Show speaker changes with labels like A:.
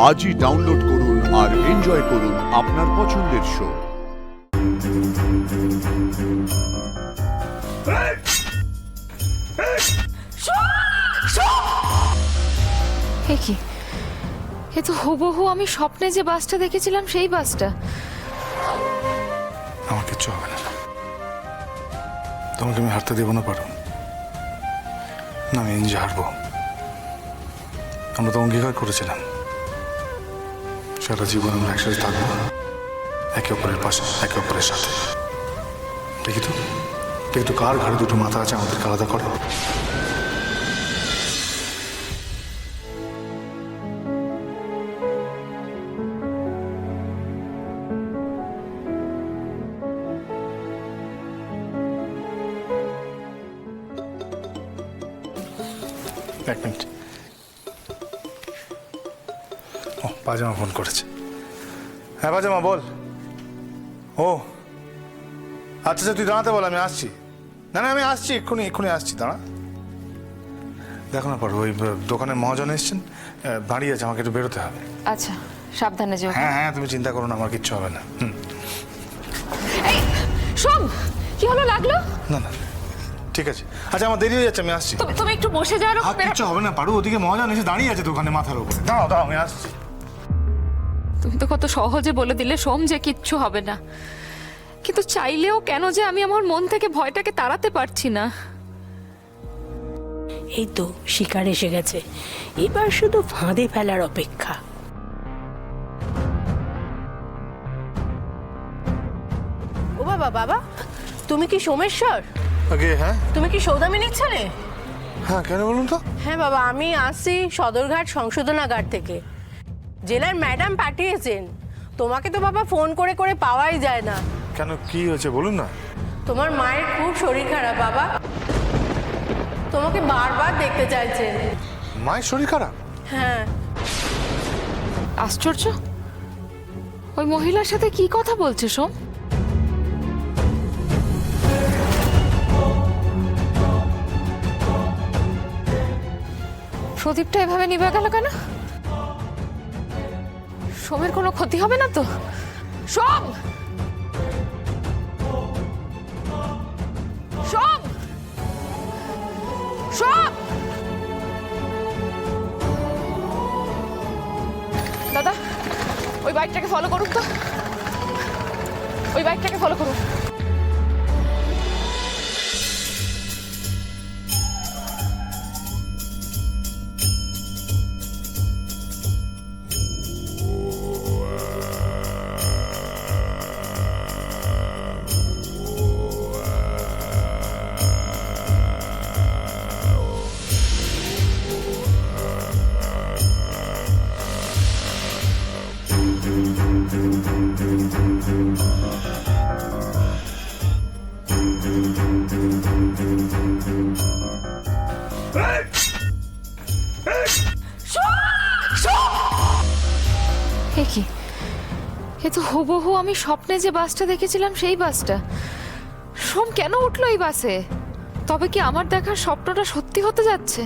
A: আজই ডাউনলোড করুন আর এনজয় করুন আপনার পছন্দের শো।
B: কি এ তো হুবহু আমি স্বপ্নে যে বাসটা দেখেছিলাম সেই বাসটা।
C: আমার কিচ্ছু হবে না, তোমাকে আমি হারতে দেবো না। পারো না, আমি নিজে হারবো। আমরা তো অঙ্গীকার করেছিলাম সারা জীবন আমরা একসাথে থাকবো, একে অপরের পাশে, একে অপরের সাথে। দেখি তো কার ঘাড়ে দুটো মাথা আছে আমাদেরকে আলাদা করে। এক মিনিট, ও পাজামা ফোন করেছে। হ্যাঁ পাজামা বল। ও আচ্ছা আচ্ছা, তুই দাঁড়াতে বল, আমি আসছি। না না, আমি আসছি, এক্ষুনি আসছি, দাঁড়া। দেখো না পারো, ওই দোকানের মহাজন এসছেন, দাঁড়িয়ে আছে, আমাকে একটু বেরোতে হবে।
B: আচ্ছা সাবধানে যেও।
C: হ্যাঁ হ্যাঁ, তুমি চিন্তা করো না, আমার কিচ্ছু হবে না।
B: এই শোন, কি হলো, লাগলো?
C: না না ঠিক আছে, আচ্ছা আমার দেরি হয়ে যাচ্ছে, আমি আসছি।
B: তুমি একটু বসে যাও।
C: আর কিচ্ছু হবে না পারো, ওদিকে মহাজন এসে দাঁড়িয়ে আছে দোকানে মাথার উপরে। দাঁড়াও আমি আসছি।
B: তুমি তো কত সহজে বলে দিলে সোম যে কিচ্ছু হবে না, কিন্তু চাইলেও কেন যে আমি আমার মন থেকে ভয়টাকে তাড়াতে পারছি না।
D: এই তো শিকার এসে গেছে, এবার শুধু ফাঁদে ফেলার অপেক্ষা। ও বাবা, বাবা তুমি কি সোমেশ্বর?
C: ওকে, হ্যাঁ
D: তুমি কি সৌদামিনীর ছেলে?
C: হ্যাঁ, কেন বলুন তো?
D: হ্যাঁ বাবা, আমি আসছি সদরঘাট সংশোধনাগার থেকে। জেলার ম্যাডাম পাঠিয়েছেন। তোমাকে তো বাবা ফোন করে করে পাওয়াই যায় না।
C: কেন, কি হয়েছে বলুন না।
D: তোমার মায়ের খুব শরীর খারাপ বাবা, তোমাকে বারবার দেখতে চাইছেন।
C: মায়ের শরীর খারাপ?
D: হ্যাঁ।
B: আশ্চর্য, ওই মহিলার সাথে কি কথা বলছে সোম? প্রদীপটা এভাবে নিভে গেল কেন? সোমের কোনো ক্ষতি হবে না তো? সোম, সোম, সোম! দাদা, ওই বাইকটাকে ফলো করুন তো, ওই বাইকটাকে ফলো করুন। কি এ তো হুবহু আমি স্বপ্নে যে বাসটা দেখেছিলাম সেই বাসটা। সোম কেন উঠলো এই বাসে? তবে কি আমার দেখার স্বপ্নটা সত্যি হতে যাচ্ছে?